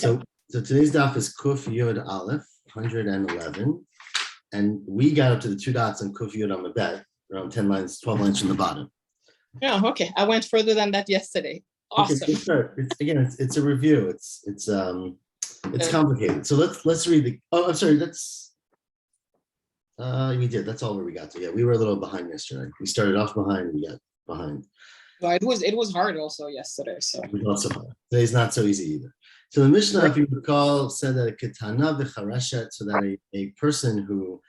So, so today's daf is Kuf Yud Aleph, 111, and we got up to the two dots on Kuf Yud on the bed, around 10 lines, 12 lines from the bottom. Yeah, okay. I went further than that yesterday. Awesome. Okay, sure. It's a review. It's complicated. So let's read the. Oh, I'm sorry. We did. That's all where we got to. Yeah, we were a little behind yesterday. We started off behind. We got behind. Well, it was hard also yesterday. So We got so hard. Today's not so easy either. So the Mishnah, if you recall, said that a ketana v'chareshet, so that a person who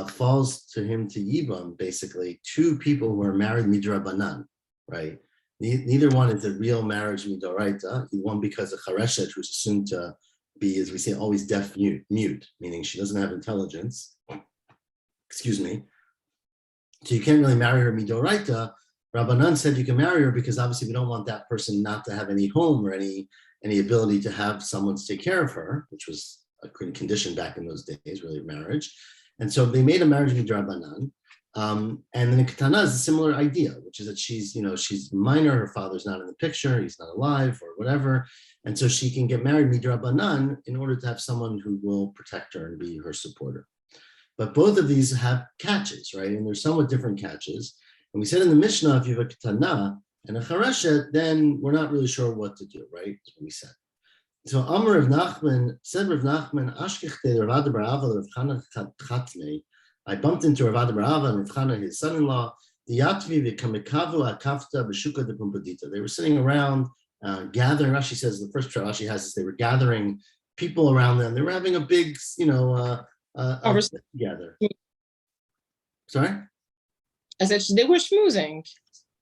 falls to him to Yibam, basically two people who are married midrabanan, right? Neither one is a real marriage midoraita. One because of chareshet, who's assumed to be, as we say, always deaf mute, meaning she doesn't have intelligence. Excuse me. So you can't really marry her midoraita. Rabbanan said you can marry her because obviously we don't want that person not to have any home or any ability to have someone to take care of her, which was a condition back in those days, really, of marriage. And so they made a marriage midrabanan. And then the katana is a similar idea, which is that she's minor, her father's not in the picture, he's not alive or whatever. And so she can get married midrabanan in order to have someone who will protect her and be her supporter. But both of these have catches, right? And they're somewhat different catches. And we said in the Mishnah, if you have a katana and a chareshet, then we're not really sure what to do, right? That's what we said. So Amar Rav Nachman said, Rav Nachman, Ashkechte Rav Ada bar Ava Rav Chana Chatne. I bumped into Rav Ada bar Ava and Rav Chana, his son-in-law. The Yatvi v'kamikavu akafta b'shuka de pumpadita. They were sitting around gathering. Rashi says the first Rashi has this. They were gathering people around them. They were having a big, together. Sorry. I said they were schmoozing.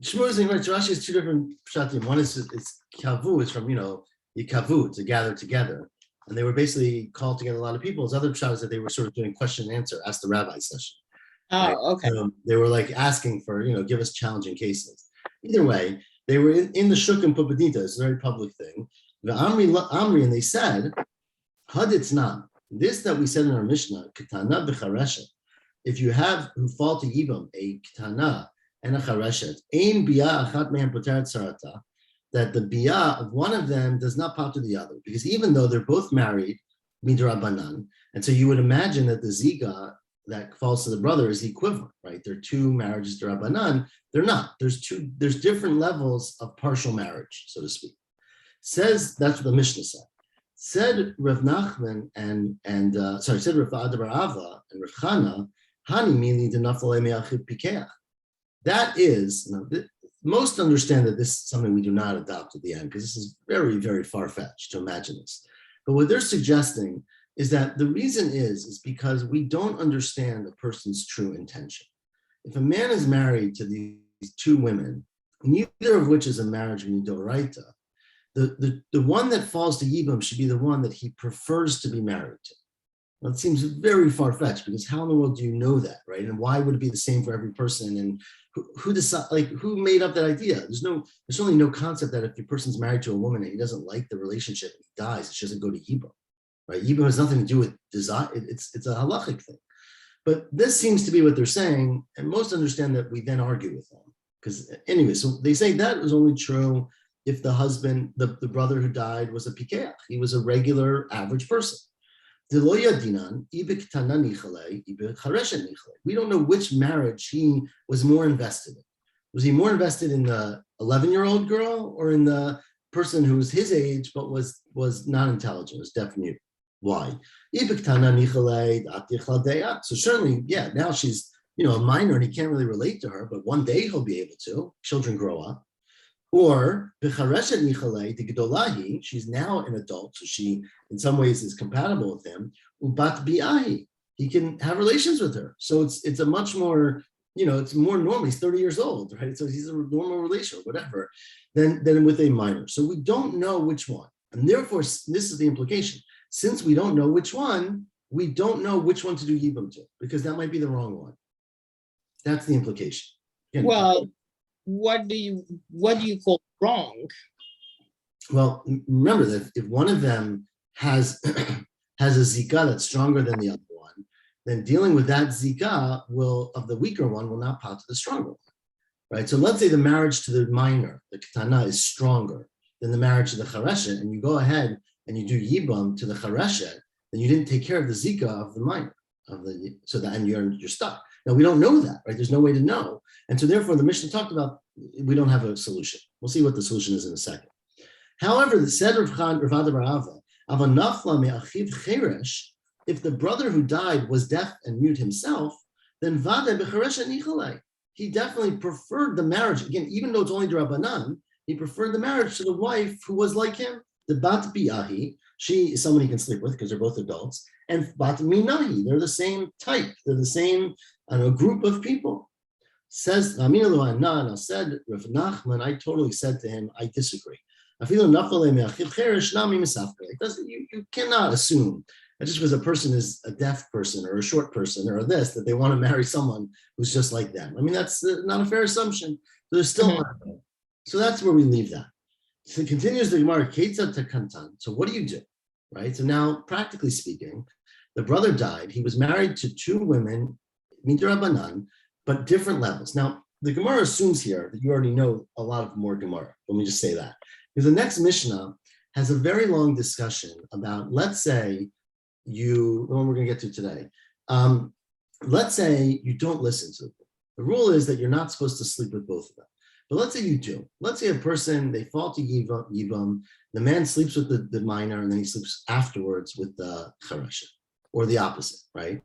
Schmoozing, right? So Rashi has two different pshatim. One is it's kavu, it's from yikavu, to gather together, and they were basically called together a lot of people. His other pshat is that they were sort of doing question and answer, ask the rabbi session. Oh, right? Okay. So they were like asking for give us challenging cases. Either way, they were in the shuk and pupadita. It's a very public thing. The Amri, and they said, Haditzna, this that we said in our Mishnah, Ketana b'chareshet. If you have who fall to Yibam, a Ketana and a Chareshet, ein bia achat mehem poteret sarata, that the bia of one of them does not pop to the other, because even though they're both married, midrabanan, and so you would imagine that the ziga that falls to the brother is the equivalent, right? They're two marriages drabanan. They're not. There's different levels of partial marriage, so to speak. Says that's what the Mishnah said. Said Rav Nachman said Rav Ada bar Ava and Rav Chana. That is, most understand that this is something we do not adopt at the end, because this is very, very far-fetched to imagine this. But what they're suggesting is that the reason is because we don't understand a person's true intention. If a man is married to these two women, neither of which is a marriage midoraita, the one that falls to Yibam should be the one that he prefers to be married to. Well, it seems very far-fetched, because how in the world do you know that, right? And why would it be the same for every person? And who made up that idea? There's certainly no concept that if a person's married to a woman and he doesn't like the relationship and he dies, she doesn't go to Yibam, right? Yibam has nothing to do with desire. It's a halachic thing. But this seems to be what they're saying, and most understand that we then argue with them. Because anyway, so they say that was only true if the husband, the brother who died, was a pikeach. He was a regular, average person. We don't know which marriage he was more invested in. Was he more invested in the 11-year-old girl or in the person who was his age but was not intelligent, was deaf mute? Why? So certainly, now she's a minor and he can't really relate to her, but one day he'll be able to. Children grow up. Or she's now an adult, so she in some ways is compatible with him. He can have relations with her. So it's a much more, it's more normal. He's 30 years old, right? So he's a normal relation or whatever than with a minor. So we don't know which one. And therefore, this is the implication. Since we don't know which one, we don't know which one to do Yibam to, because that might be the wrong one. That's the implication. Again, well, what do you call wrong? Well, remember that if one of them has a zika that's stronger than the other one, then dealing with that zika of the weaker one will not pot to the stronger one, right? So let's say the marriage to the minor, the ketana, is stronger than the marriage to the chareshet, and you go ahead and you do yibam to the chareshet, then you didn't take care of the zika of the minor, and you're stuck. Now we don't know that, right? There's no way to know, and so therefore the Mishnah talked about we don't have a solution. We'll see what the solution is in a second. However, the said Rav Ada bar Ava, Ava nafla me'achiv cheresh, if the brother who died was deaf and mute himself, then vade b'cheresh nichalei. He definitely preferred the marriage. Again, even though it's only D'Rabbanan, he preferred the marriage to the wife who was like him. The bat bi'ahi, she is someone he can sleep with because they're both adults, and bat minahi, they're the same type. They're the same group of people. Says Amina Lu'anan, said Rav Nachman, I totally said to him, I disagree. You cannot assume that just because a person is a deaf person or a short person or this, that they want to marry someone who's just like them. I mean, that's not a fair assumption. There's still So that's where we leave that. So it continues the Gemara, Ketzad Takantan. So what do you do? Right? So now, practically speaking, the brother died. He was married to two women, Midrabanan, but different levels. Now, the Gemara assumes here that you already know a lot of more Gemara. Let me just say that. Because the next Mishnah has a very long discussion about, let's say, the one we're going to get to today. Let's say you don't listen to them. The rule is that you're not supposed to sleep with both of them. But let's say you do. Let's say a person, they fall to Yibam, the man sleeps with the minor, and then he sleeps afterwards with the Charesha, or the opposite, right?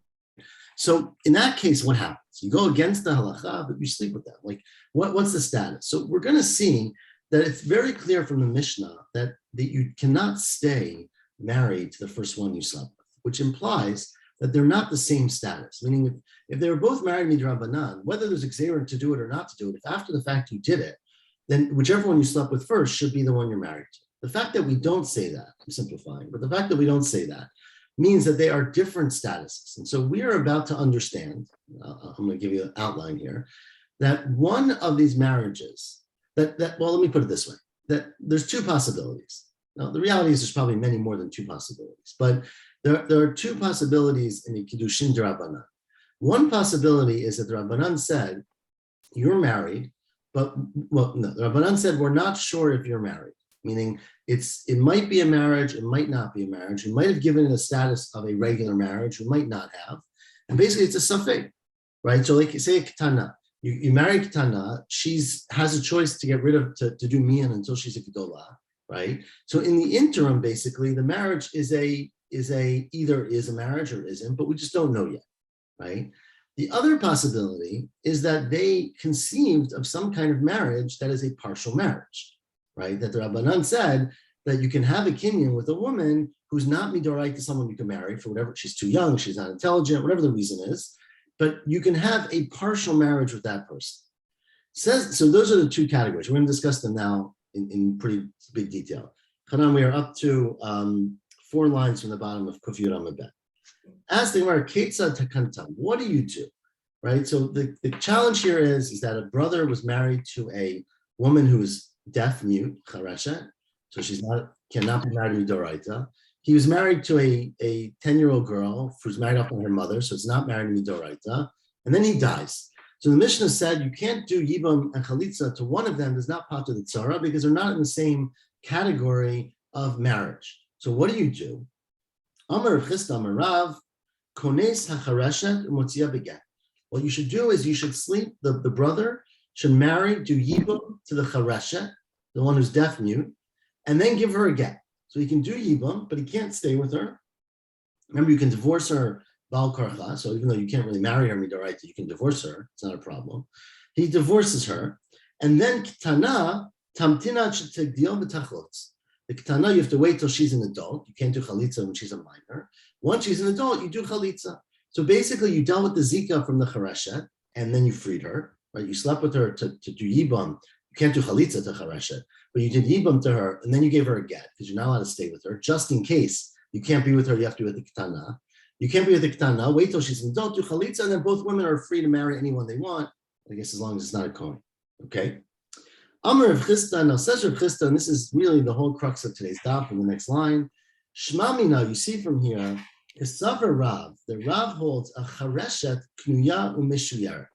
So in that case, what happens? You go against the halacha, but you sleep with them. Like, what's the status? So we're going to see that it's very clear from the Mishnah that you cannot stay married to the first one you slept with, which implies that they're not the same status. Meaning, if they were both married midrabanan, whether there's a gzeira to do it or not to do it, if after the fact you did it, then whichever one you slept with first should be the one you're married to. The fact that we don't say that, I'm simplifying, but the fact that we don't say that means that they are different statuses. And so we are about to understand, I'm going to give you an outline here, that one of these marriages, well, let me put it this way, that there's two possibilities. Now, the reality is there's probably many more than two possibilities, but there are two possibilities in the Kiddushin D'Rabbanan. One possibility is that the Rabbanan said, you're married, the Rabbanan said, we're not sure if you're married, meaning it might be a marriage, it might not be a marriage. You might have given it a status of a regular marriage, you might not have. And basically it's a safek, right? So like say a ketana, you marry ketana, she has a choice to get rid of, to do mian until she's a gedolah, right? So in the interim, basically, the marriage is either is a marriage or isn't, but we just don't know yet, right? The other possibility is that they conceived of some kind of marriage that is a partial marriage, right? That the Rabbanan said that you can have a kinyan with a woman who's not midorai to someone you can marry for whatever, she's too young, she's not intelligent, whatever the reason is, but you can have a partial marriage with that person. So those are the two categories. We're going to discuss them now in pretty big detail. Hanan, we are up to 4 lines from the bottom of Kuf Yud Amud Bet. Ask the Gemara, Ketzad Takantam, what do you do? Right? So the challenge here is that a brother was married to a woman who is deaf, mute, charesha, so cannot be married to Doraita. He was married to a 10-year-old girl who's married off by her mother, so it's not married to Doraita, and then he dies. So the Mishnah said you can't do Yibam and Chalitza to one of them, does not part of the Tzara, because they're not in the same category of marriage. So what do you do? Amar Chisda Amar Rav, Kones HaChareshet Motzia Beget. What you should do is you should sleep, the brother should do Yibam to the Chareshet, the one who's deaf mute, and then give her a get. So he can do Yibam, but he can't stay with her. Remember, you can divorce her Bal Karcha, so even though you can't really marry her Midoraita, you can divorce her, it's not a problem. He divorces her, and then Ketana, Tamtina Tegdil B'Tachlotz. The Ketana, you have to wait till she's an adult. You can't do Chalitza when she's a minor. Once she's an adult, you do Chalitza. So basically, you dealt with the Zika from the Chareshet, and then you freed her, right? You slept with her to do Yibam. You can't do Chalitza to Chareshet, but you did Yibam to her, and then you gave her a get, because you're not allowed to stay with her. Just in case you can't be with her, you have to be with the Ketana. You can't be with the Ketana, wait till she's an adult, do Chalitza, and then both women are free to marry anyone they want, I guess as long as it's not a Kohen, okay? Amar of Chisda, now says Rav Chisda, and this is really the whole crux of today's daf in the next line. Shmamina, you see from here, Kesavar Rav, the Rav holds a Chareshet Knuya Umishuyeret.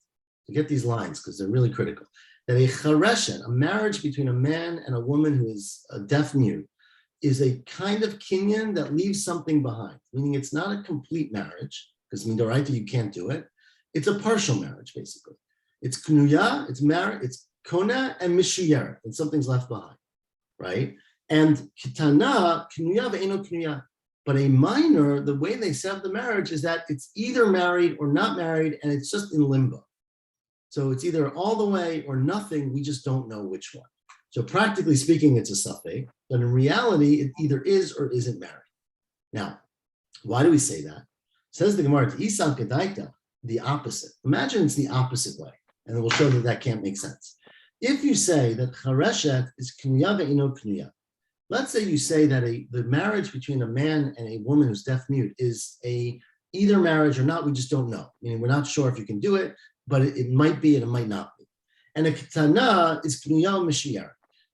To get these lines, because they're really critical. That a Chareshet, a marriage between a man and a woman who is a deaf mute, is a kind of kinyan that leaves something behind, meaning it's not a complete marriage, because midoraita you can't do it. It's a partial marriage, basically. It's knuya, it's marriage, it's kona and mishuyeret, and something's left behind, right? And kitana, knuya ve'eno knuya. But a minor, the way they set up the marriage is that it's either married or not married, and it's just in limbo. So it's either all the way or nothing. We just don't know which one. So practically speaking, it's a safek, but in reality, it either is or isn't married. Now, why do we say that? Says the Gemara, Isan kedaita, the opposite. Imagine it's the opposite way, and then we'll show that that can't make sense. If you say that chareshet is knuya ve'ino knuya, let's say you say that the marriage between a man and a woman who's deaf mute is either marriage or not, we just don't know. Meaning we're not sure if you can do it, but it might be and it might not be. And a kitana is knuya mishiyar,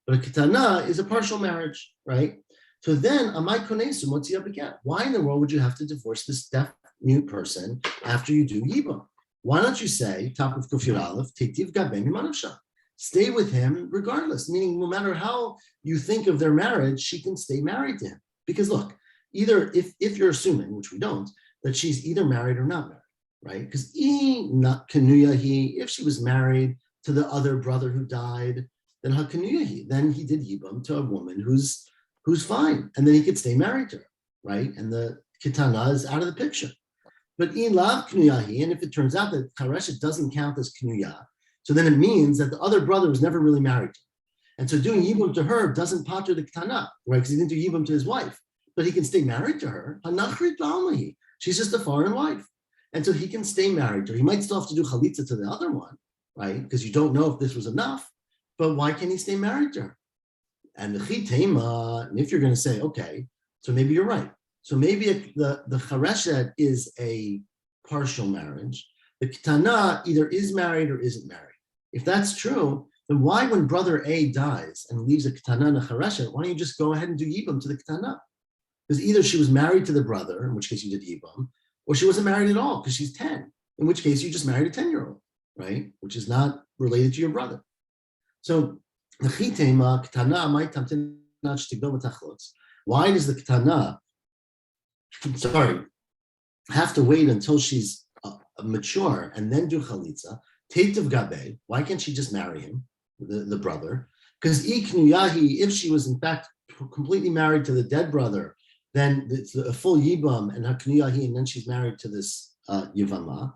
but a kitana is a partial marriage, right? So then, amai konesu motzi again. Why in the world would you have to divorce this deaf mute person after you do yibum? Why don't you say, top of kufir aleph, tetiv gabe mimanavsha? Stay with him regardless, meaning no matter how you think of their marriage, she can stay married to him. Because look, either if you're assuming, which we don't, that she's either married or not married, right? Because if she was married to the other brother who died, then hakanuyahi, then he did yibum to a woman who's fine, and then he could stay married to her, right? And the kitana is out of the picture. But in lav knuyahi, and if it turns out that chareshet doesn't count as knuya, so then it means that the other brother was never really married to her. And so doing yibum to her doesn't pater the ketana, right? Because he didn't do yibum to his wife, but he can stay married to her. She's just a foreign wife. And so he can stay married to her. He might still have to do chalitza to the other one, right? Because you don't know if this was enough, but why can't he stay married to her? And the chitema, and if you're going to say, okay, so maybe you're right. So maybe the chareshet is a partial marriage. The ketana either is married or isn't married. If that's true, then why, when brother A dies and leaves a ketana and a chareshet, why don't you just go ahead and do yibum to the ketana? Because either she was married to the brother, in which case you did yibum, or she wasn't married at all because she's 10, in which case you just married a 10-year-old, right? Which is not related to your brother. So the chitema ketana might why does the ketana, have to wait until she's mature and then do chalitza? Tetiv gabe, why can't she just marry him, the brother? Because if she was in fact completely married to the dead brother, then it's a full yibam and haknuyahi, and then she's married to this Yevamot.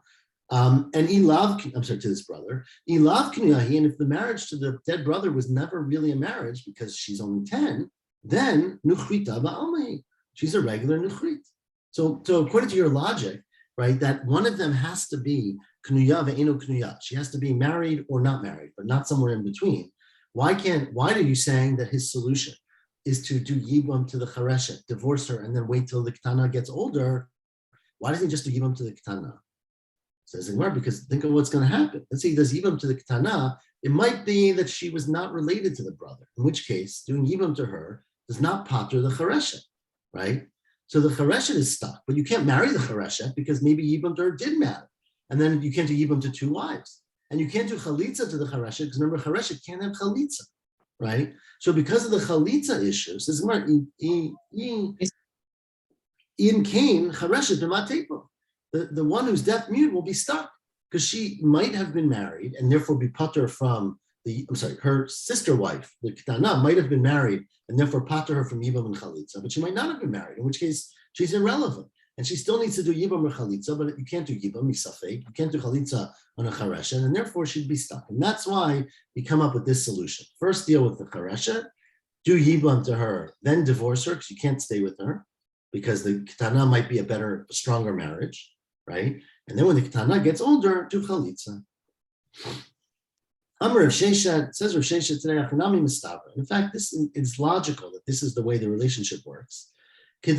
And to this brother. Ilav knuyahi, and if the marriage to the dead brother was never really a marriage because she's only 10, then nuchrita ba'almahi, she's a regular nuchrit. So according to your logic, right, that one of them has to be knuya ve'eno knuya. She has to be married or not married, but not somewhere in between. Why are you saying that his solution is to do yibum to the chareshet, divorce her, and then wait till the ketana gets older? Why doesn't he just do yibum to the ketana? Says Gemara, because think of what's going to happen. Let's say he does yibum to the ketana. It might be that she was not related to the brother, in which case doing yibum to her does not pater the chareshet, right? So the chareshet is stuck, but you can't marry the chareshet because maybe yibum to her did matter. And then you can't do yibum to 2 wives. And you can't do chalitza to the chareshet because remember, chareshet can't have chalitza, right? So because of the chalitza issue, says Gemara, in Cain, chareshet b'matepo. The one who's deaf mute will be stuck because she might have been married and therefore be pater from her sister wife, the ketana, might have been married and therefore pater her from yibam and chalitza, but she might not have been married, in which case she's irrelevant. And she still needs to do yibam or chalitza, but you can't do yibam, misafek, you can't do chalitza on a chareshet, and therefore she'd be stuck. And that's why we come up with this solution. First deal with the chareshet, do yibam to her, then divorce her because you can't stay with her because the ketana might be a stronger marriage, right? And then when the ketana gets older, do chalitza. Amar Rav Sheshet, says Rav Sheshet today, Achanami Mistavra. In fact, this is logical that this is the way the relationship works. The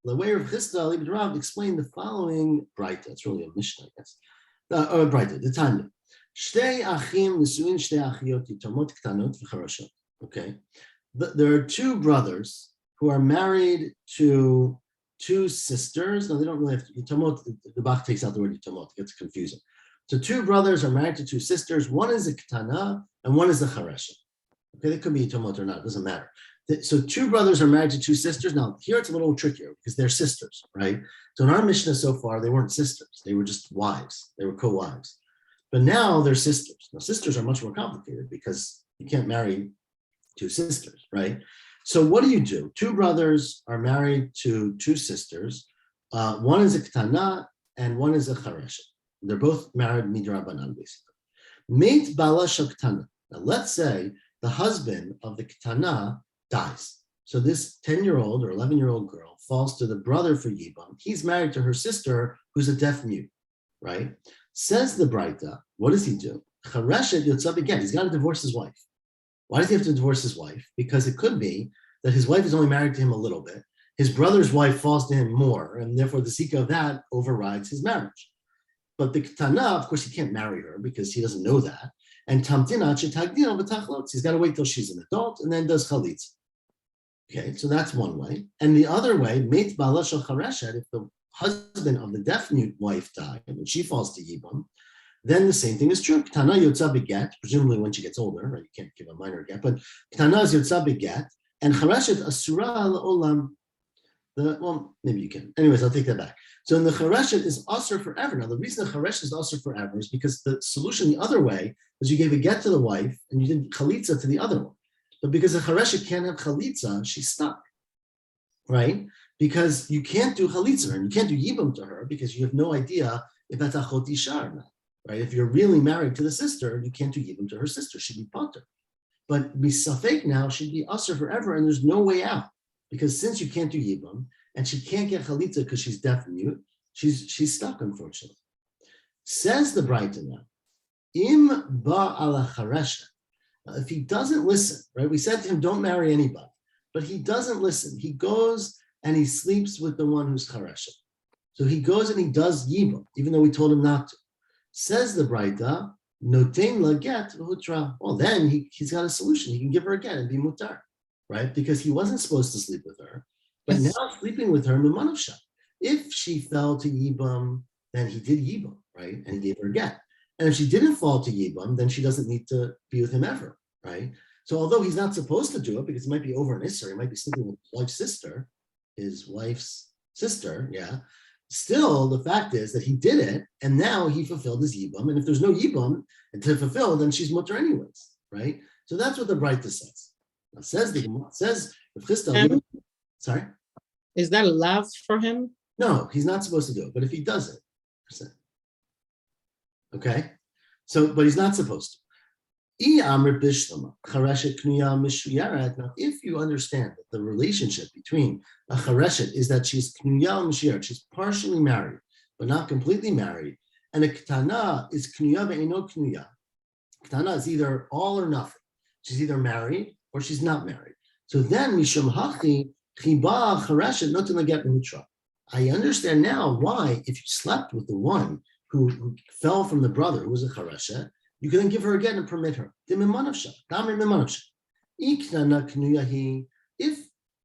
way Rav Chisda Libed Rav explained the following Breita. It's really a Mishnah, I guess. Breita, the Tanya. Shtei achim nesuin shtei achiot yitomot ktanot v'charashot. Okay, there are 2 brothers who are married to 2 sisters. No, they don't really have to. Yitomot, the Bach takes out the word yitomot. It gets confusing. So 2 brothers are married to 2 sisters. One is a ketana and one is a chareshet. Okay, they could be yitomot or not. It doesn't matter. So two brothers are married to two sisters. Now, here it's a little trickier because they're sisters, right? So in our Mishnah so far, they weren't sisters. They were just wives. They were co-wives. But now they're sisters. Now, sisters are much more complicated because you can't marry two sisters, right? So what do? Two brothers are married to two sisters. One is a ketana and one is a chareshet. They're both married midrabanan, basically. Meit bala ketana. Now, let's say the husband of the ketana dies. So this 10-year-old or 11-year-old girl falls to the brother for Yibam. He's married to her sister, who's a deaf mute, right? Says the Braita, what does he do? Chareshet yotzab again. He's got to divorce his wife. Why does he have to divorce his wife? Because it could be that his wife is only married to him a little bit. His brother's wife falls to him more, and therefore the zika of that overrides his marriage. But the ketana, of course, he can't marry her because he doesn't know that. And tamtina chetagdina v'tachlot. He's got to wait till she's an adult and then does chalitza. Okay, so that's one way. And the other way, meit bala shel chareshet, if the husband of the deaf mute wife died and she falls to Yibam, then the same thing is true. Ketana yotza beget, presumably when she gets older, right? You can't give a minor get, but ketana is yotza beget, and chareshet asura la'olam. Well, maybe you can. Anyways, I'll take that back. So in the chareshet is asur forever. Now, the reason the chareshet is asur forever is because the solution the other way is you gave a get to the wife and you did chalitza to the other one. But because the chareshet can't have chalitza, she's stuck, right? Because you can't do chalitza and you can't do yibam to her because you have no idea if that's achot isha or not, right? If you're really married to the sister, you can't do yibam to her sister. She'd be pater. But misafek now, she'd be asur forever and there's no way out. Because since you can't do yibam and she can't get chalitza because she's deaf and mute, she's stuck, unfortunately. Says the Braita now, im ba ala chareshet. If he doesn't listen, right? We said to him, don't marry anybody, but he doesn't listen. He goes and he sleeps with the one who's chareshet. So he goes and he does yibam, even though we told him not to. Says the Braita, notein la get v'hutra. Well, then he's got a solution. He can give her a get and be mutar, right? Because he wasn't supposed to sleep with her, but now sleeping with her, mimanavsha. If she fell to yibam, then he did yibam, right? And he gave her a get. And if she didn't fall to yibam, then she doesn't need to be with him ever, right? So although he's not supposed to do it because it might be over an Isser, he might be sleeping with his wife's sister, yeah. Still, the fact is that he did it, and now he fulfilled his yibam. And if there's no yibam to fulfill, then she's mutter anyways, right? So that's what the Braita says. Now says if Chisda, sorry, is that love for him? No, he's not supposed to do it. But if he does it, okay, so but he's not supposed to. Now, if you understand that the relationship between a chareshet is that she's knuya mishiyar, she's partially married, but not completely married, and a ketana is knuya ve'eno knuya. Ketana is either all or nothing. She's either married or she's not married. So then, mishum hachi chiba chareshet notin laget mehutra. I understand now why, if you slept with the one who fell from the brother, who was a chareshet, you can then give her again and permit her. If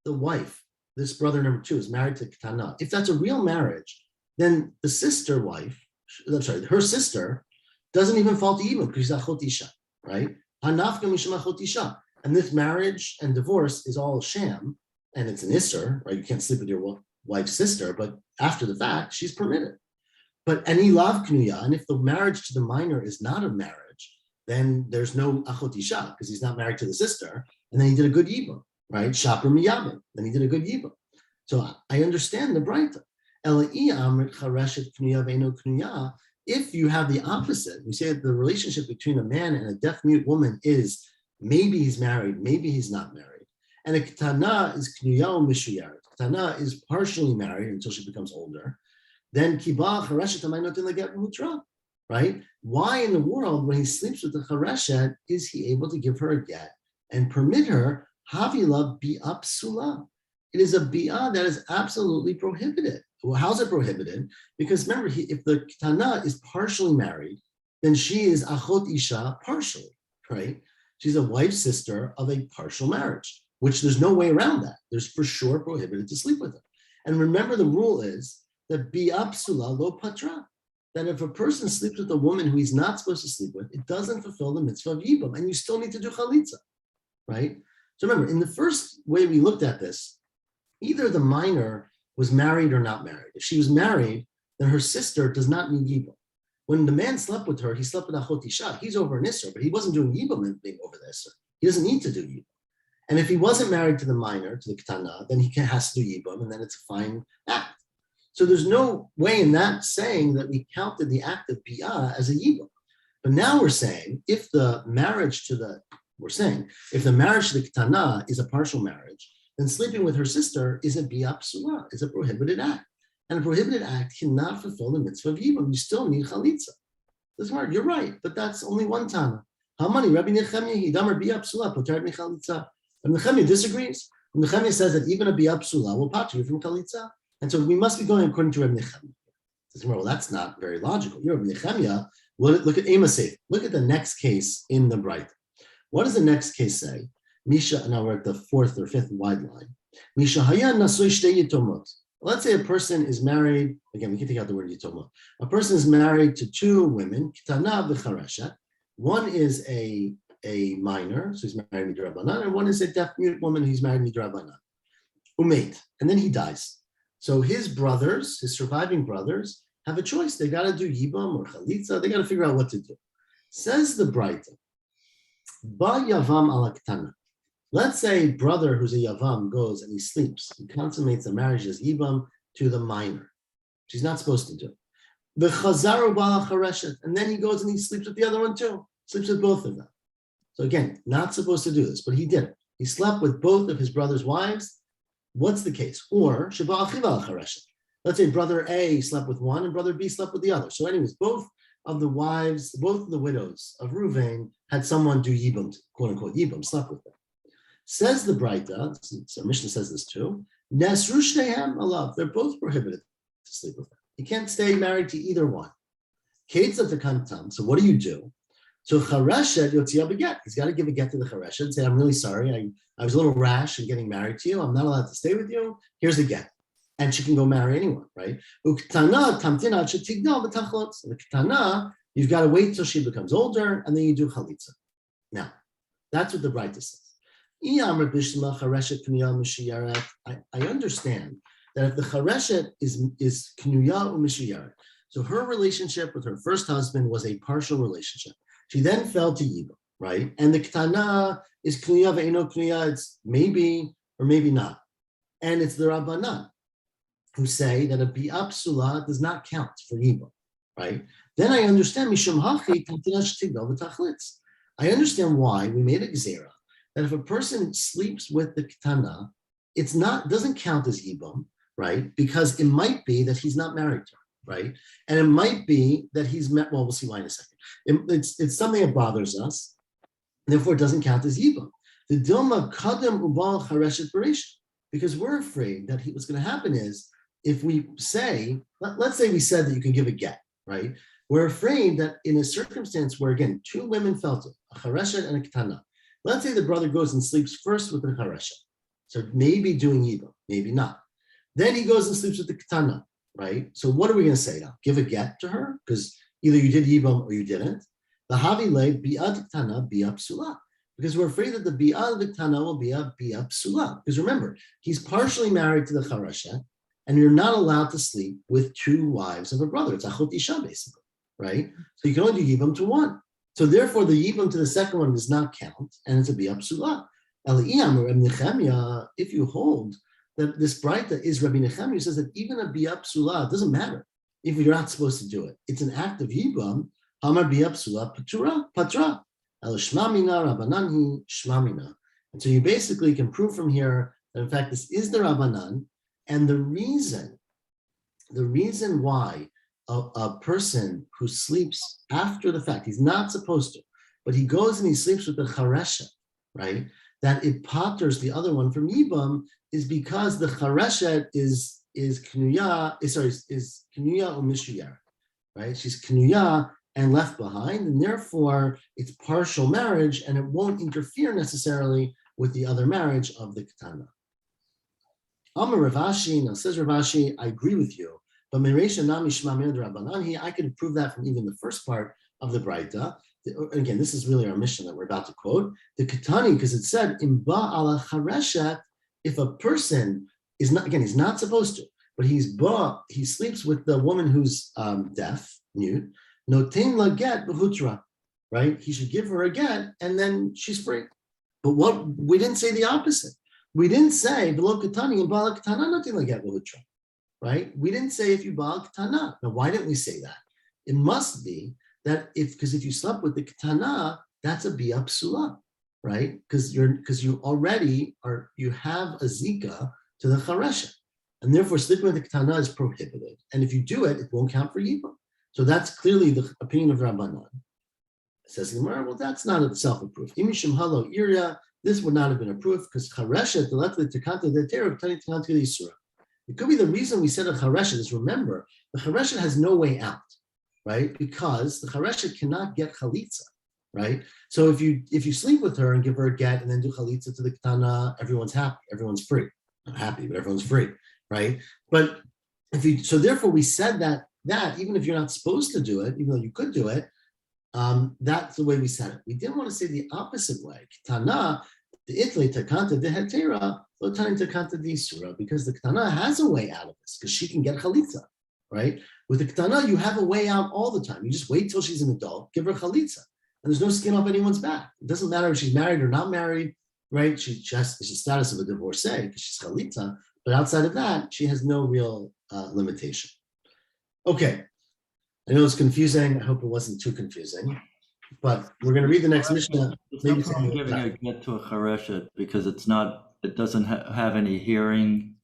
the wife, this brother number 2, is married to Ketana, if that's a real marriage, then the sister wife, her sister, doesn't even fall to even because she's achot isha, right? And this marriage and divorce is all sham, and it's an isser, right? You can't sleep with your wife's sister, but after the fact, she's permitted. But any lav knuya, and if the marriage to the minor is not a marriage, then there's no achot isha because he's not married to the sister, and then he did a good yibam, right? Shaper miyabim, then he did a good yibam. So I understand the Braita. If you have the opposite, we say that the relationship between a man and a deaf mute woman is maybe he's married, maybe he's not married, and a ketana is knuya mishuyar. Ketana is partially married until she becomes older. Then kiba chareshet amainotin leget mutra, right? Why in the world, when he sleeps with the chareshet, is he able to give her a get and permit her havila bi'ah psula? It is a bi'ah that is absolutely prohibited. Well, how's it prohibited? Because remember, if the ketana is partially married, then she is achot isha partially, right? She's a wife's sister of a partial marriage, which there's no way around that. There's for sure prohibited to sleep with her. And remember, the rule is that bi'ah psula lo patra, that if a person sleeps with a woman who he's not supposed to sleep with, it doesn't fulfill the mitzvah of yibam, and you still need to do chalitza, right? So remember, in the first way we looked at this, either the minor was married or not married. If she was married, then her sister does not need Yibam. When the man slept with her, he slept with Achot Isha. He's over an Isser, but he wasn't doing Yibam and being over the Isser. He doesn't need to do Yibam. And if he wasn't married to the minor, to the Ketana, then he has to do Yibam, and then it's a fine act. So there's no way in that saying that we counted the act of Biyah as a Yibam. But now we're saying, if the marriage to the Ketana is a partial marriage, then sleeping with her sister is a Biyah Psula, is a prohibited act. And a prohibited act cannot fulfill the mitzvah of Yibam. You still need Chalitza. That's right, you're right, but that's only one Tana. How many? Rabbi Nechemia, Hidamar Biyah Psula, Potaret Michalitza. And Nechemia disagrees. And Nechemia says that even a Biyah Psula will pater you from Chalitza. And so we must be going according to Rabbi Nechemia. Says, well, that's not very logical. You're Rabbi Nechemia. Look at Emasef. Look at the next case in the Bright. What does the next case say? Misha, now we're at the fourth or fifth wide line. Misha Haya Nasoi Shtei Yitomot. Let's say a person is married, again, we can take out the word Yitomot. A person is married to two women, Kitana v'Chareshet. One is a minor, so he's married midrabanan, and one is a deaf mute woman who's married midrabanan. Umeit, and then he dies. So his brothers, his surviving brothers, have a choice. They got to do Yibam or Chalitza. They got to figure out what to do. Says the Braita, Ba Yavam ala Ketana. Let's say brother who's a Yavam goes and he sleeps. He consummates the marriage as Yibam to the minor. She's not supposed to do. The Chazaru Bala Chareshet. And then he goes and he sleeps with the other one too. Sleeps with both of them. So again, not supposed to do this, but he did it. He slept with both of his brother's wives. What's the case? Or Sheba Achiva Chareshet. Let's say brother A slept with one and brother B slept with the other. So anyways, both of the wives, both of the widows of Ruvain had someone do Yibam, quote unquote Yibam, slept with them. Says the Braita, so Mishnah says this too, Nesru Shteihem alav, they're both prohibited to sleep with them. You can't stay married to either one. Ketzav Tekantam, so what do you do? So Chareshet Yotzia beget. He's got to give a get to the Chareshet and say, I'm really sorry, I was a little rash in getting married to you. I'm not allowed to stay with you. Here's a get. And she can go marry anyone, right? Uktana tamtina shetigdal b'tachlot. The Ketana, you've got to wait till she becomes older, and then you do Chalitza. Now, that's what the Braita says. I understand that if the Chareshet is Knuya or Mishiyaret, so her relationship with her first husband was a partial relationship. She then fell to Yibam, right? And the Ketana is Knuya ve'eno Knuya, it's maybe or maybe not. And it's the Rabbanan who say that a Bi'ah Psula does not count for Yibam, right? Then I understand Mishum Hachi Tamtina Shtigdal v'Tachlitz. I understand why we made a Gezerah that if a person sleeps with the Ketana, doesn't count as Yibam, right? Because it might be that he's not married to her, right? And it might be that he's met, well, we'll see why in a second. It's something that bothers us, therefore it doesn't count as Yibam. The Dilma Kadam Ubal Chareshet Beresh, because we're afraid that what's going to happen is, if we say, let's say we said that you can give a get, right? We're afraid that in a circumstance where, again, two women felt it, a Chareshet and a Ketana, let's say the brother goes and sleeps first with the Chareshet. So maybe doing Yibam, maybe not. Then he goes and sleeps with the Ketana, right? So what are we going to say now? Give a get to her? Because either you did Yibam or you didn't. The Havile Bi'ad Ketana Bi'ah Psula. Because we're afraid that the Bi'ad Ketana will be a Bi'ah Psula. Because remember, he's partially married to the Chareshet, and you're not allowed to sleep with two wives of a brother. It's Achot Isha, basically, right? So you can only do Yibam to one. So therefore, the Yibam to the second one does not count, and it's a Bi'ah Psula. If you hold that this Braita is Rabbi Nechemia, who says that even a Bi'ah Psula, it doesn't matter if you're not supposed to do it. It's an act of Yibam. Hamar Bi'ah Psula Patra. El Shmamina Rabbananhi Shmamina. And so you basically can prove from here that in fact this is the Rabbanan, and the reason why a person who sleeps after the fact, he's not supposed to, but he goes and he sleeps with the Chareshet, right? That it patters the other one from Yibam is because the Chareshet is Knuya or Mishuyar, right? She's Knuya and left behind, and therefore it's partial marriage, and it won't interfere necessarily with the other marriage of the Ketana. Amar Ravashi, now says Ravashi, I agree with you, but Meresha Nami Shma Rabbananhi, I could prove that from even the first part of the Braita. again, this is really our mission that we're about to quote, the Ketani, because it said, Imba ala chareshet, if a person is not, again, he's not supposed to, but he sleeps with the woman who's deaf, mute, notain la get behutra, right? He should give her a get, and then she's free. But what, we didn't say the opposite. We didn't say, below Ketani, and bala ketana notain la get behutra, right? We didn't say if you bala ketana. Now, why didn't we say that? It must be that because if you slept with the ketana, that's a bia psula, right? Because you already you have a zika to the charesha, and therefore sleeping with the ketana is prohibited. And if you do it, it won't count for yibum. So that's clearly the opinion of Rabbanan. Says the Gemara, well, that's not itself a proof. Imishim halo iria, this would not have been a proof because charesha directly to kanta the terab tani kanta the yisura. It could be the reason we said a charesha is, remember, the charesha has no way out, right? Because the charesha cannot get chalitza, right? So if you sleep with her and give her a get and then do chalitza to the ketana, everyone's happy, everyone's free. Not happy, but everyone's free, right? But so therefore we said that even if you're not supposed to do it, even though you could do it, that's the way we said it. We didn't want to say the opposite way. Ketana, the itle takanta the hetera, lo tani takanta the isura, because the ketana has a way out of this, because she can get chalitza, right? With the ketana, you have a way out all the time. You just wait till she's an adult, give her chalitza, and there's no skin off anyone's back. It doesn't matter if she's married or not married, right? She just is the status of a divorcee because she's chalitza, but outside of that, she has no real limitation. Okay, I know it's confusing. I hope it wasn't too confusing, but we're going to read the next Mishnah. It's no problem giving a get to a chareshet because it doesn't have any hearing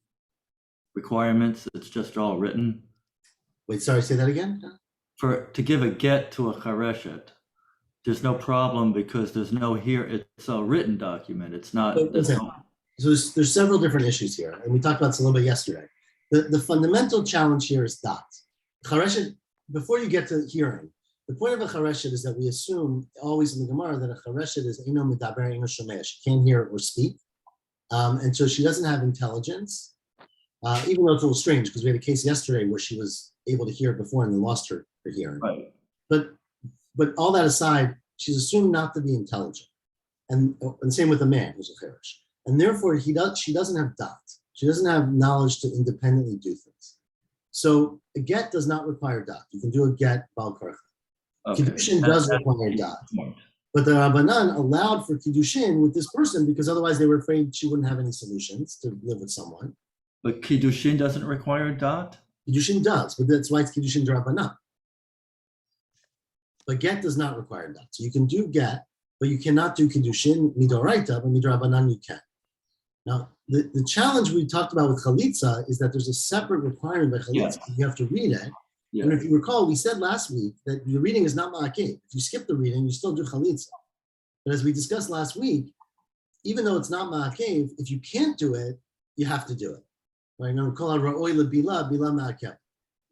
requirements. It's just all written. Wait, sorry, say that again? To give a get to a chareshet, there's no problem because there's no it's a written document. It's not. So there's several different issues here, and we talked about this a little bit yesterday. The fundamental challenge here is dot. Chareshet, before you get to hearing, the point of a chareshet is that we assume always in the Gemara that a chareshet is eno medaber eno shomeh. She can't hear or speak, and so she doesn't have intelligence. Even though it's a little strange because we had a case yesterday where she was able to hear before and then lost her hearing. Right. But all that aside, she's assumed not to be intelligent, and same with a man who's a cheresh, and therefore she doesn't have dot. She doesn't have knowledge to independently do things. So a get does not require dot. You can do a get bal karcha. Okay. Kiddushin does require dot, but the Rabbanan allowed for kiddushin with this person because otherwise they were afraid she wouldn't have any solutions to live with someone. But kiddushin doesn't require dot? Kiddushin does, but that's why it's kiddushin d'Rabbanan. But get does not require dot. So you can do get, but you cannot do kiddushin midoraita, but midrabanan you can. Now, the challenge we talked about with chalitza is that there's a separate requirement by chalitza. Yeah. You have to read it. Yeah. And if you recall, we said last week that the reading is not ma'akev. If you skip the reading, you still do chalitza. But as we discussed last week, even though it's not ma'akev, if you can't do it, you have to do it. Right? Now, we call it ra'oi lebila, bila ma'akev.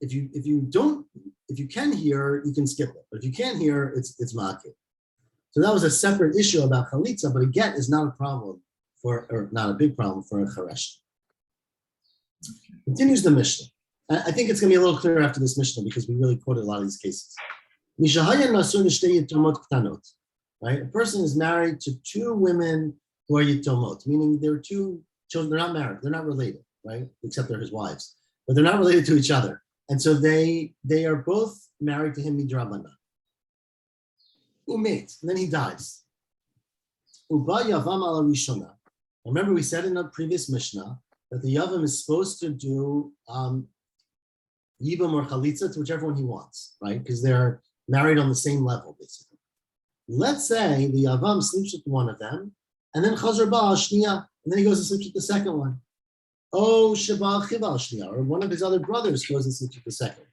If you can hear, you can skip it. But if you can't hear, it's ma'akev. So that was a separate issue about chalitza, but a get is not a problem or not a big problem for a charesh. Continues the Mishnah. I think it's going to be a little clearer after this Mishnah because we really quoted a lot of these cases. Right? A person is married to two women who are yitomot, meaning they're two children, they're not married, they're not related, right? Except they're his wives, but they're not related to each other. And so they are both married to him midrabanan. Umeit, and then he dies. Uba yavam ala rishona. Remember, we said in the previous Mishnah that the Yavam is supposed to do Yibam or Chalitza to whichever one he wants, right? Because they're married on the same level, basically. Let's say the Yavam sleeps with one of them, and then Chazar Ba'al Shniya, and then he goes and sleeps with the second one. Oh, Shabal Chival Shniya, or one of his other brothers goes and sleeps with the second.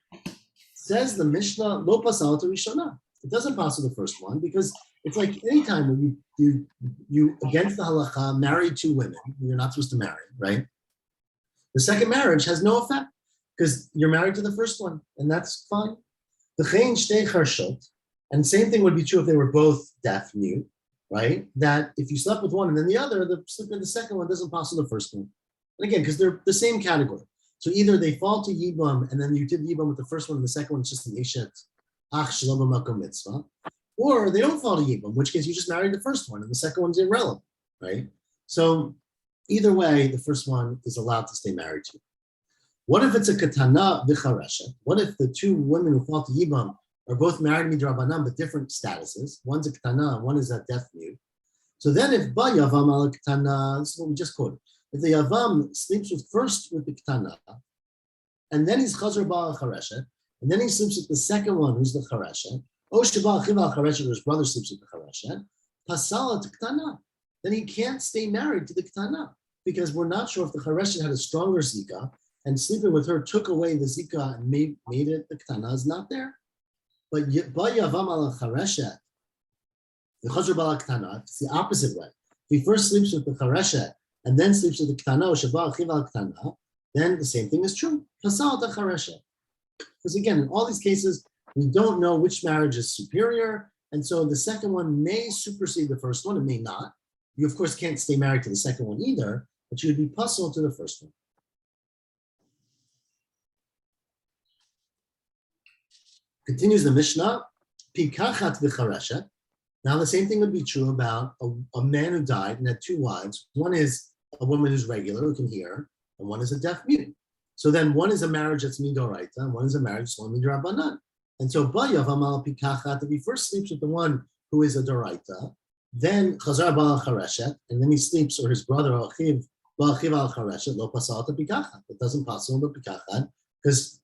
Says the Mishnah, Lo Pasal to Rishonah. It doesn't pass to the first one because it's like any time when you against the halacha marry two women you're not supposed to marry, right? The second marriage has no effect because you're married to the first one, and that's fine. The chein shtei charshot, and same thing would be true if they were both deaf, mute, right? That if you slept with one and then the other, the sleep in the second one doesn't pass to the first one. And again, because they're the same category. So either they fall to yibam, and then you did yibam with the first one, and the second one is just an eshet ach shelo b'makom mitzvah, or they don't fall to Yibam, in which case you just married the first one and the second one's irrelevant, right? So either way, the first one is allowed to stay married to. What if it's a katana v'chareshet? What if the two women who fall to Yibam are both married midrabanan but different statuses? One's a katana and one is a deaf mute. So then if ba yavam al katana, this is what we just quoted. If the yavam sleeps first with the katana, and then he's chazar ba chareshet, and then he sleeps with the second one who's the chareshet, o sheba chiv al chareshet, or his brother sleeps with the chareshet, pasala to katana, then he can't stay married to the katana because we're not sure if the chareshet had a stronger zika, and sleeping with her took away the zika and made it the katana is not there. But ba yavam al chareshet, the chazar ba katana, it's the opposite way. If he first sleeps with the chareshet and then sleeps with the katana, or sheba chiv al katana, then the same thing is true. Pasal to chareshet. Because again, in all these cases, we don't know which marriage is superior, and so the second one may supersede the first one, it may not. You of course can't stay married to the second one either, but you would be puzzled to the first one. Continues the Mishnah, pikachat v'chareshet. Now the same thing would be true about a man who died and had two wives. One is a woman who's regular, who can hear, and one is a deaf mute. So then one is a marriage that's midoraita, and one is a marriage that's midorabanan. And so ba yavam al pikachat, if he first sleeps with the one who is a doraita, then chazar ba chareshet, and then he sleeps, or his brother achiv ba achiv al chareshet, lo pasal to pikachat. It doesn't pass on the pikachat because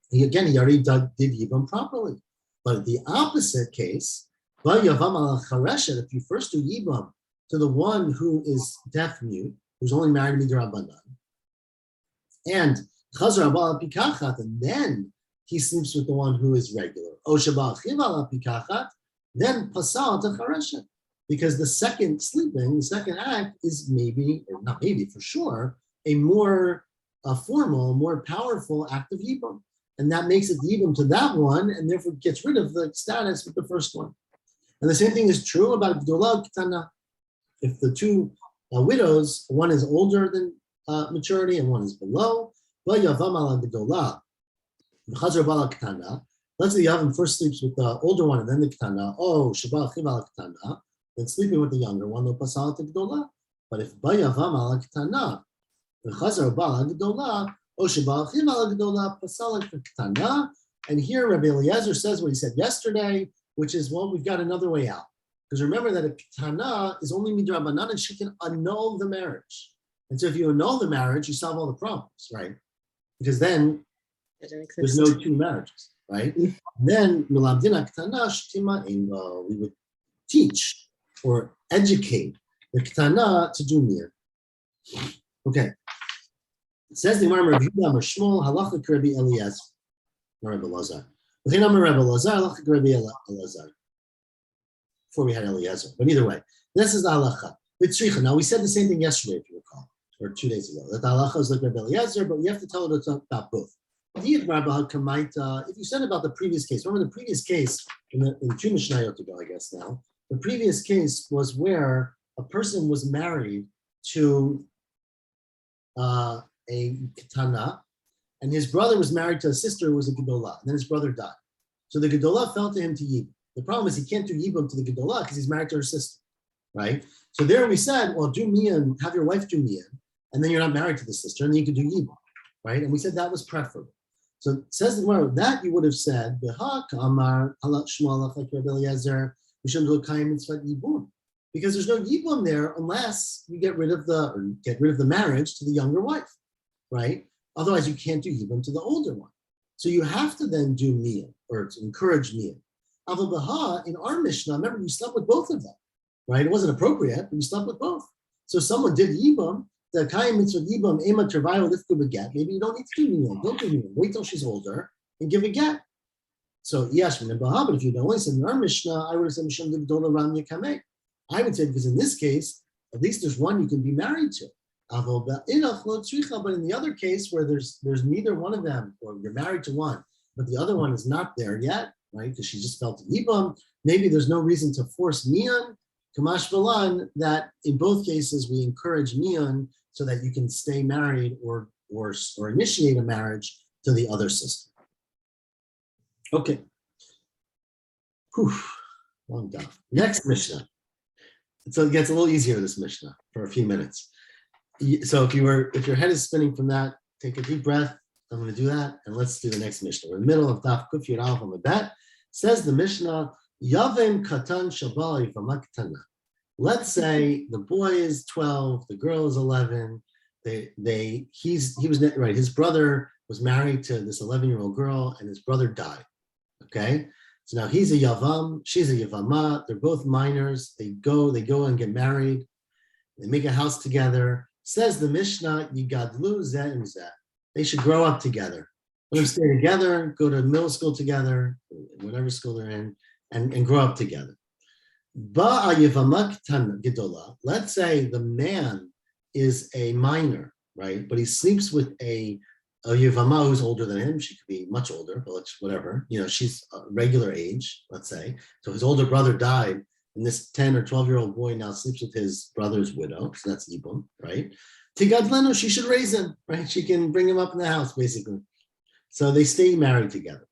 he already did yibam properly. But the opposite case, ba yavam al chareshet, if you first do yibam to the one who is deaf mute, who's only married midorabanan, and chazar ba al pikachat, and then he sleeps with the one who is regular, o sheba achiv al pikachat, then pasal to chareshet. Because the second sleeping, the second act is maybe, or not maybe, for sure, a more formal, more powerful act of yibam. And that makes it yibam to that one, and therefore gets rid of the status with the first one. And the same thing is true about gdola ketana. If the two widows, one is older than maturity and one is below, let's say the Yavam first sleeps with the older one and then the ketana, then sleeping with the younger one, lo pasal to gdola. But if ba yavam al ketana, v'chazar ba al gdola, o sheba achiv al gdola, pasal to ketana. And here Rabbi Eliezer says what he said yesterday, which is, well, we've got another way out. Because remember that a ketana is only midrabanan, and she can annul the marriage. And so if you annul the marriage, you solve all the problems, right? Because then there's no two marriages, right? And then milabdina ketana shtima ingo, we would teach or educate the ketana to do mir. Okay. It says the Gemara Rabbi Yehuda Amar Shmuel halacha Rabbi Eliezer, Rabbi Lazar. V'chein Amar Rabbi Lazar halacha Rabbi Eliezer. Before we had Eliezer, but either way, this is the halacha. B'tzricha. Now we said the same thing yesterday, if you recall, or 2 days ago. That the halacha is like Rabbi Eliezer, but you have to tell it about both. If you said about the previous case, remember the previous case in 2 Mishnayot ago, I guess now. The previous case was where a person was married to a ketana, and his brother was married to a sister who was a gedolah, and then his brother died. So the gedolah fell to him to yibam. The problem is he can't do yibam to the gedolah because he's married to her sister, right? So there we said, well, do miyan, have your wife do miyan, and then you're not married to the sister, and then you could do yibam, right? And we said that was preferable. So it says the Gemara that you would have said, because there's no yibum there unless you get rid of the marriage to the younger wife, right? Otherwise, you can't do yibum to the older one. So you have to then do miyah, or to encourage miyah. Avabaha, in our Mishnah, remember you slept with both of them, right? It wasn't appropriate, but you slept with both. So someone did yibum. The kayim mitzvah yibum ema tervayo lifku beget. Maybe you don't need to do miyah. Don't do miyah. Wait till she's older and give a get. So yashmin and baha. But if you only said in our Mishnah, I would have said mishum l'gdola ram yakameh. I would say because in this case, at least there's one you can be married to. But in the other case where there's neither one of them, or you're married to one, but the other one is not there yet, right? Because she just felt yibam. Maybe there's no reason to force miyan. Kamash Balan, that in both cases we encourage miyan so that you can stay married or initiate a marriage to the other sister. Okay. Whew. Long daf. Next Mishnah. So it gets a little easier, this Mishnah, for a few minutes. So if your head is spinning from that, take a deep breath. I'm going to do that, and let's do the next Mishnah. We're in the middle of daf kuf yud aleph on the bet. Says the Mishnah, Yavim katan shabal yivama ketana. Let's say the boy is 12, the girl is 11. He was right. His brother was married to this 11-year-old girl, and his brother died. Okay, so now he's a yavam, she's a yavama. They're both minors. They go and get married. They make a house together. Says the Mishnah, Yigadlu zeh and zeh. They should grow up together. Let them stay together, go to middle school together, whatever school they're in, and grow up together. Let's say the man is a minor, right? But he sleeps with a Yevamot who's older than him. She could be much older, but whatever. She's a regular age, let's say. So his older brother died, and this 10 or 12-year-old boy now sleeps with his brother's widow. So that's Yibum, right? Tigadleno, she should raise him, right? She can bring him up in the house, basically. So they stay married together.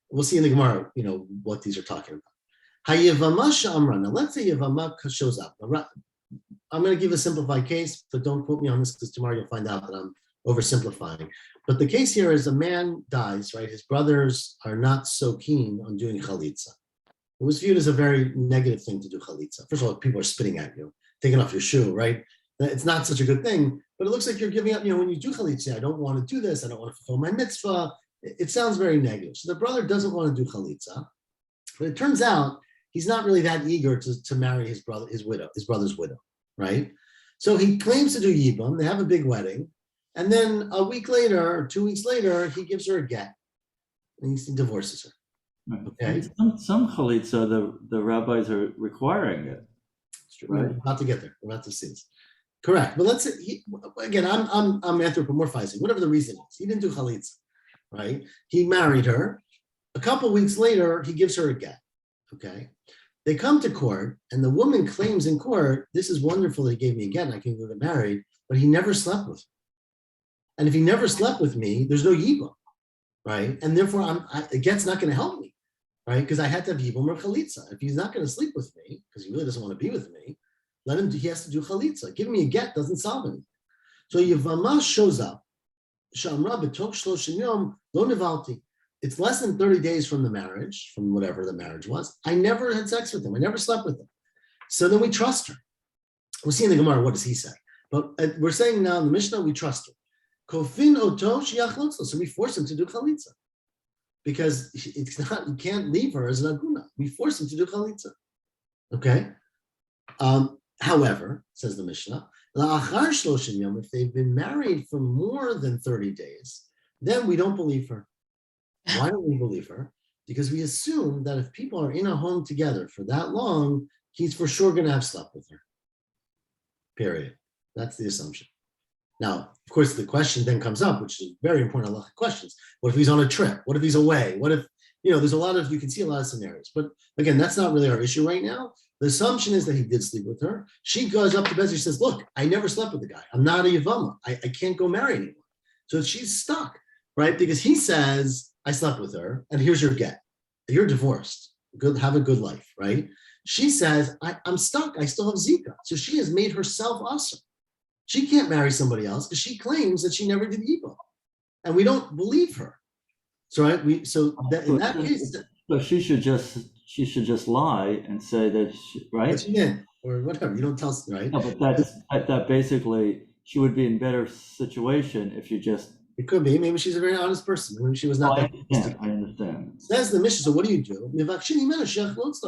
We'll see in the Gemara, what these are talking about. Hayevama Shamra. Now let's say Yevama shows up. I'm going to give a simplified case, but don't quote me on this because tomorrow you'll find out that I'm oversimplifying. But the case here is a man dies, right? His brothers are not so keen on doing chalitza. It was viewed as a very negative thing to do chalitza. First of all, people are spitting at you, taking off your shoe, right? It's not such a good thing, but it looks like you're giving up, when you do chalitza, I don't want to do this, I don't want to fulfill my mitzvah. It sounds very negative. So the brother doesn't want to do chalitza, but it turns out he's not really that eager to marry his brother's widow, right? So he claims to do yibum. They have a big wedding, and then a week later, or 2 weeks later, he gives her a get, and he divorces her. Okay. Some chalitza, the rabbis are requiring it. Right? We're about to get there. We're about to see this. Correct. But let's say again, I'm anthropomorphizing. Whatever the reason is, he didn't do chalitza, right? He married her. A couple weeks later, he gives her a get. Okay. They come to court, and the woman claims in court, "This is wonderful that he gave me a get, and I can go get married, but he never slept with me. And if he never slept with me, there's no yibum, right? And therefore, a get's not going to help me, right? Because I had to have yibum or chalitza. If he's not going to sleep with me, because he really doesn't want to be with me, he has to do chalitza. Giving me a get doesn't solve anything. So Yevamah shows up. Shamra b'tok shloshim yom lo nivalti. It's less than 30 days from the marriage, from whatever the marriage was. I never had sex with him. I never slept with him. So then we trust her. We'll see in the Gemara, what does he say? But we're saying now in the Mishnah, we trust her. Kofin oto shiachlotzlo. So we force him to do chalitza. Because it's not, you can't leave her as an aguna. We force him to do chalitza. Okay? However, says the Mishnah, if they've been married for more than 30 days, then we don't believe her. Why don't we believe her? Because we assume that if people are in a home together for that long, he's for sure going to have slept with her. Period. That's the assumption. Now, of course, the question then comes up, which is very important halachic questions. What if he's on a trip? What if he's away? What if, there's you can see a lot of scenarios. But again, that's not really our issue right now. The assumption is that he did sleep with her. She goes up to bed, she says, look, I never slept with the guy. I'm not a Yevama. I can't go marry anyone. So she's stuck, right? Because he says, I slept with her, and here's your get. You're divorced. Have a good life, right? She says, I'm stuck. I still have Zika. So she has made herself awesome. She can't marry somebody else because she claims that she never did Yibo. And we don't believe her. So right, in that case, so she should just lie and say that right? She did, or whatever. You don't tell us, right? No, but that basically she would be in better situation if you just. It could be. Maybe she's a very honest person. Maybe she was not that. I understand. Says the Mishnah. So what do?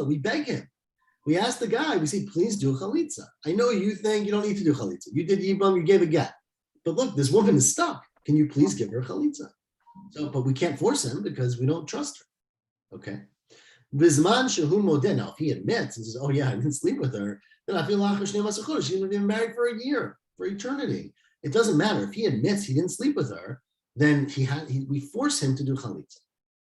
We beg him. We ask the guy. We say, please do chalitza. I know you think you don't need to do chalitza. You did yibam. You gave a get. But look, this woman is stuck. Can you please give her chalitza? So, but we can't force him because we don't trust her. Okay. Bizman shehu modeh. Now, if he admits and says, "Oh yeah, I didn't sleep with her," then I feel like she's been married for a year, for eternity. It doesn't matter if he admits he didn't sleep with her. Then we force him to do chalitza.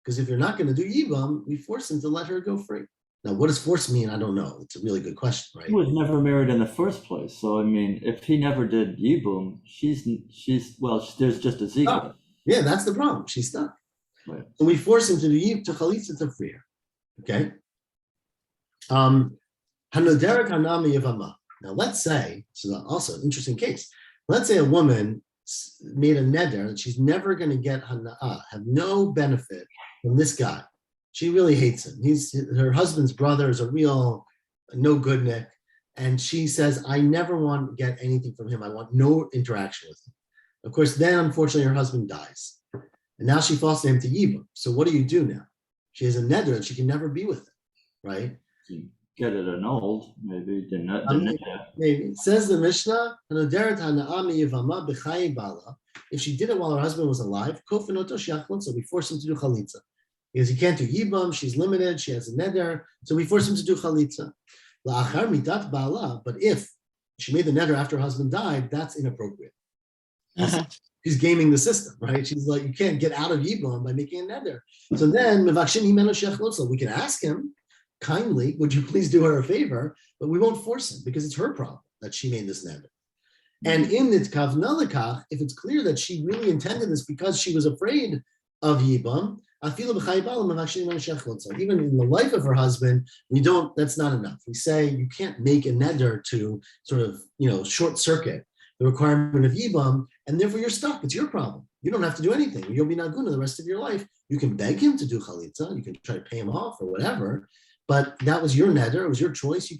Because if you're not going to do yibam, we force him to let her go free. Now, what does force mean? I don't know. It's a really good question, right? He was never married in the first place. So, I mean, if he never did yibum, there's just a zika. Oh, yeah, that's the problem. She's stuck. Right. So we force him to do chalitza to free her. Okay? Hanoderet hanami yevama. Now let's say, this is also an interesting case. Let's say a woman made a neder that she's never going to get hana'ah, have no benefit from this guy. She really hates him. Her husband's brother is a real no good Nick. And she says, I never want to get anything from him. I want no interaction with him. Of course, then unfortunately her husband dies. And now she falls to him to Yibam. So what do you do now? She has a neder and she can never be with him, right? Get it annulled, maybe. Maybe. Says the Mishnah, if she did it while her husband was alive, so we force him to do chalitza. Because he can't do Yibam, she's limited, she has a neder, so we force him to do chalitza. But if she made the neder after her husband died, that's inappropriate. She's gaming the system, right? She's like, you can't get out of Yibam by making a neder. So then, we can ask him kindly, would you please do her a favor? But we won't force him because it's her problem that she made this neder. And in the kavna, if it's clear that she really intended this because she was afraid of Yibam, even in the life of her husband, that's not enough. We say you can't make a neder to sort of, short circuit the requirement of Yibam, and therefore you're stuck. It's your problem. You don't have to do anything. You'll be naguna the rest of your life. You can beg him to do chalitza, you can try to pay him off or whatever, but that was your neder, it was your choice. You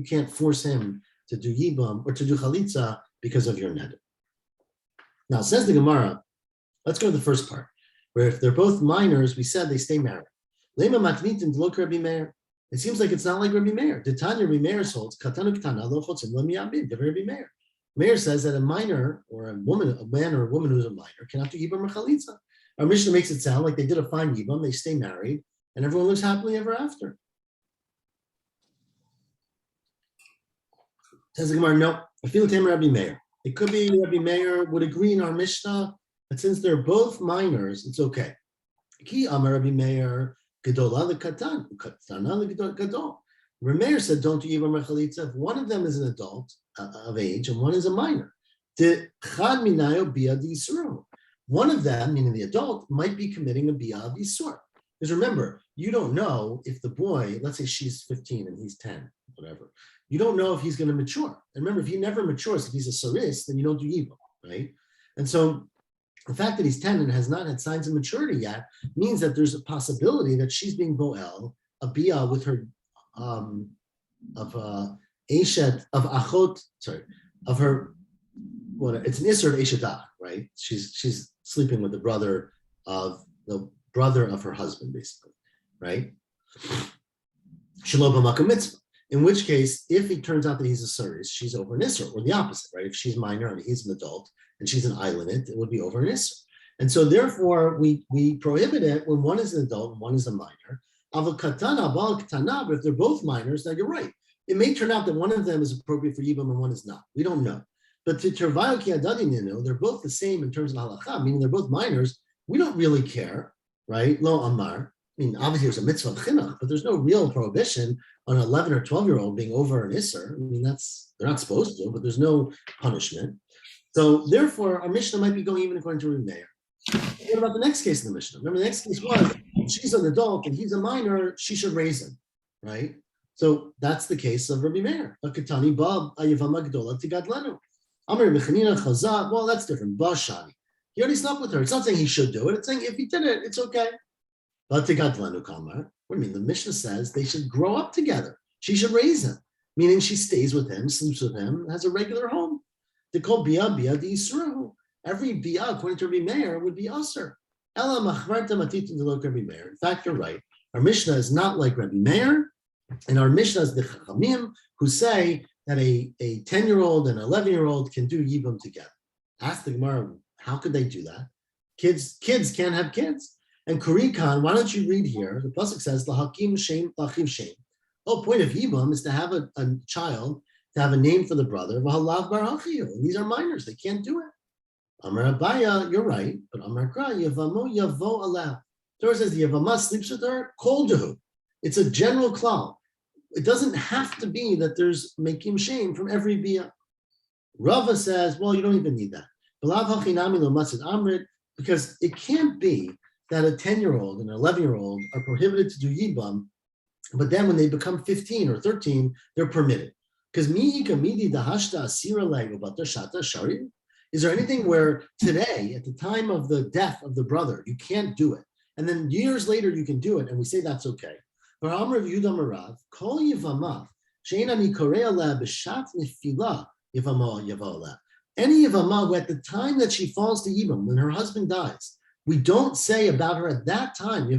can't force him to do Yibam or to do chalitza because of your neder. Now, says the Gemara, let's go to the first part, where if they're both minors, we said they stay married. Lema matnitin d'lo Rabbi Meir. It seems like it's not like Rabbi Meir. Tanya Rabbi Meir holds katanu ketana lo chotzim lo miyabim. Rabbi Meir. Meir says that a minor or a man or a woman who's a minor cannot do Yibam or chalitza. Our Mishnah makes it sound like they did a fine Yibam, they stay married, and everyone lives happily ever after. Says the Gemara, no. I feel it Rabbi Meir. It could be Rabbi Meir would agree in our Mishnah that since they're both minors, it's okay. Ki Amar Rabbi Meir Gedola lekatan, Katana lekadol. Rabbi Meir said, don't do Yibam or chalitza if one of them is an adult of age and one is a minor. One of them, meaning the adult, might be committing a biyah of yisur. Because remember, you don't know if the boy, let's say she's 15 and he's 10, whatever. You don't know if he's going to mature. And remember, if he never matures, if he's a saris, then you don't do Yibam, right? And so the fact that he's 10 and has not had signs of maturity yet means that there's a possibility that she's being boel, a biyah with her it's an isser eshedah, right? She's sleeping with the brother of her husband, basically, right? Shelo b'makom mitzvah. In which case, if it turns out that he's a saris, she's over an isser, or the opposite, right? If she's minor and he's an adult and she's an islandit, it would be over an isser. And so therefore, we prohibit it when one is an adult and one is a minor. But if they're both minors, now you're right. It may turn out that one of them is appropriate for Yibam and one is not. We don't know. But to Tervayo ki adadin, they're both the same in terms of halacha, meaning they're both minors. We don't really care, right? Lo amar. I mean, obviously there's a mitzvah of chinuch, but there's no real prohibition on an 11 or 12-year-old being over an isser. I mean, they're not supposed to, but there's no punishment. So therefore, our Mishnah might be going even according to Rabbi Meir. What about the next case in the Mishnah? Remember, the next case was she's an adult and he's a minor, she should raise him, right? So that's the case of Rabbi Meir. Well, that's different. Bashani. He already slept with her. It's not saying he should do it. It's saying if he did it, it's okay. What do you mean? The Mishnah says they should grow up together. She should raise him, meaning she stays with him, sleeps with him, has a regular home. They call biyah di yisrael. Every biyah, according to Rabbi Meir, would be aser. In fact, you're right. Our Mishnah is not like Rabbi Meir, and our Mishnah is the Chachamim who say that a 10-year-old and an 11-year-old can do Yibam together. Ask the Gemara, how could they do that? Kids can't have kids. And Kurikan, why don't you read here? The pasuk says, "Lahakim shem, lachiv shem." The whole point of Yibam is to have a child, to have a name for the brother. V'halav bar hachiyu. These are minors; they can't do it. Amar Abaya, you're right, but Amar Kra Yevamot yavo alav. Torah says the Yevamot sleeps with her. Kol dehu. It's a general klal. It doesn't have to be that there's making shame from every biyah. Rava says, well, you don't even need that. B'lav hachinami lo matzid amrit, because it can't be that a 10-year-old and an 11-year-old are prohibited to do Yibam But then when they become 15 or 13, they're permitted. Because is there anything where today, at the time of the death of the brother, you can't do it? And then years later, you can do it, and we say that's okay. But any Yevamot who at the time that she falls to Yibam, when her husband dies, we don't say about her at that time,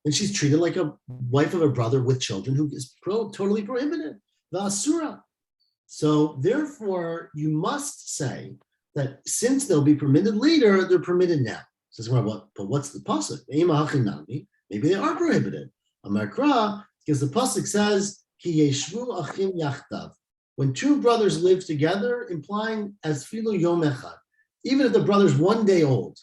and she's treated like a wife of a brother with children who is totally prohibited. The Asura. So therefore, you must say that since they'll be permitted later, they're permitted now. Says, well, but what's the pasuk? Maybe they are prohibited. Amarkra, because the pasuk says, Ki yeshvu achim yachtav. When two brothers live together, implying as filu yom echad, even if the brother's 1 day old,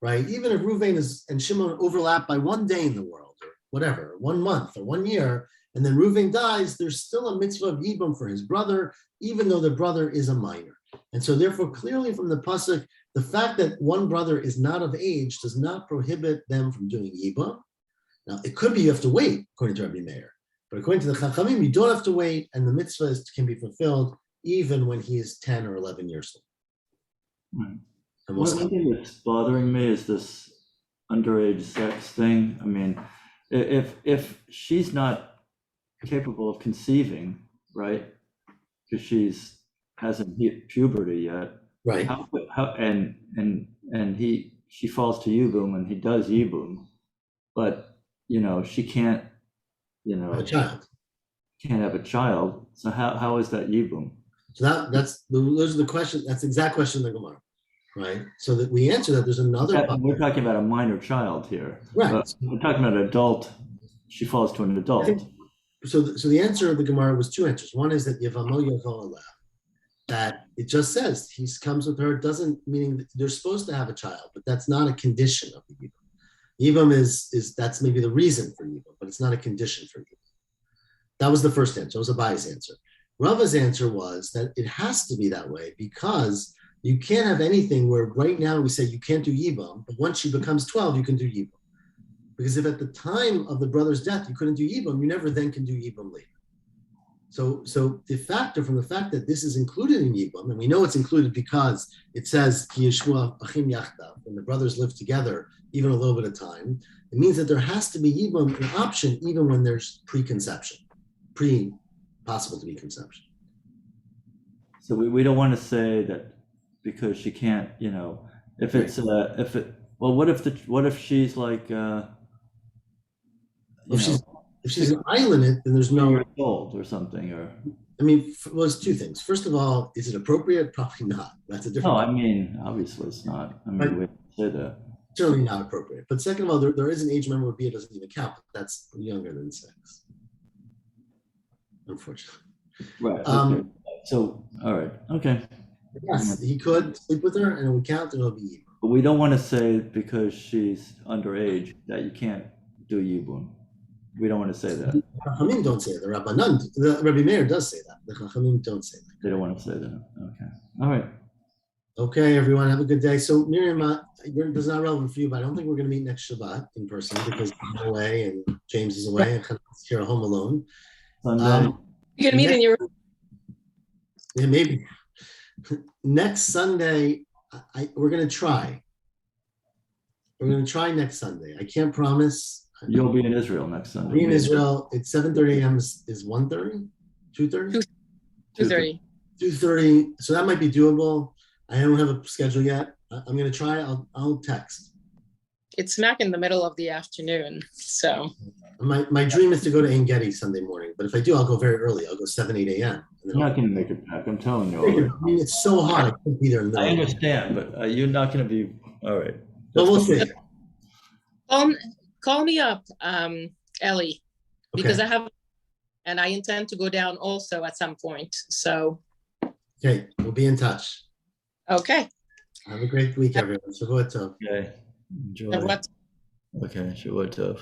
right? Even if Reuven and Shimon overlap by 1 day in the world, or whatever, 1 month or 1 year, and then Reuven dies, there's still a mitzvah of yibum for his brother, even though the brother is a minor. And so therefore, clearly from the pasuk, the fact that one brother is not of age does not prohibit them from doing yibum. Now, it could be you have to wait, according to Rabbi Meir. But according to the Chachamim, you don't have to wait, and the mitzvah can be fulfilled even when he is 10 or 11 years old. Right. One thing that's bothering me is this underage sex thing. I mean, if she's not capable of conceiving, right, because hasn't hit puberty yet, right? She falls to Yibum and he does Yibum, but she can't, Have a child. Can't have a child. So how is that Yibum? So those are the questions. That's the exact question in the Gemara, right? So that we answer that there's another. We're talking about a minor child here, right? We're talking about an adult. She falls to an adult. So the answer of the Gemara was 2 answers. One is that Yevamot Yavo, that it just says he comes with her, doesn't meaning that they're supposed to have a child, but that's not a condition of the Yibum. Yibum is that's maybe the reason for Yibum, but it's not a condition for Yibum. That was the first answer. It was Abai's answer. Rava's answer was that it has to be that way because you can't have anything where right now we say you can't do Yibum, but once she becomes 12, you can do Yibum. Because if at the time of the brother's death you couldn't do Yibum, you never then can do Yibum later. So the factor from the fact that this is included in Yibum, and we know it's included because it says Ki yeshvu achim yachdav, when the brothers live together, even a little bit of time, it means that there has to be Yibum an option even when there's preconception, possible to be conception. So we don't want to say that because she can't, if it's what if she's like if she's an island, then there's no years old or something, or I mean, well, it's 2 things. First of all, is it appropriate? Probably not. That's a different. No, I mean, obviously it's not. I mean, we say that. Certainly not appropriate. But second of all, there is an age member where Bia doesn't even count. But that's younger than 6, unfortunately. Right. Okay. So, all right. Okay. Yes, he could sleep with her, and it would count, and it'll be Yibum. But we don't want to say because she's underage that you can't do Yibum. We don't want to say that. The Chachamim don't say that. The Rabbanan, the Rabbi Meir does say that. The Chachamim don't say that. They don't want to say that. Okay. All right. Okay, everyone, have a good day. So Miriam, this is not relevant for you, but I don't think we're going to meet next Shabbat in person because I'm away and James is away and Chan's here at home alone. You can meet in your room. Yeah, maybe. Next Sunday, we're going to try. We're going to try next Sunday. I can't promise. You'll be in Israel next Sunday. I'll be in Israel. It's 7:30 a.m. Is 1:30? 2:30? 2:30. 2:30. So that might be doable. I don't have a schedule yet. I'm going to try. I'll text. It's smack in the middle of the afternoon. So my dream is to go to Ein Gedi Sunday morning. But if I do, I'll go very early. I'll go 7, 8 a.m. You're not going to make it back. I'm telling you. Already. I mean, it's so hot. I can't be there in the middle. I understand, but you're not going to be. All right. But we'll see. Call me up, Ellie, because Okay. I intend to go down also at some point. So. Okay, we'll be in touch. Okay. Have a great week, everyone. Shavua tov. Okay. Enjoy. And what? Okay. Shavua tov.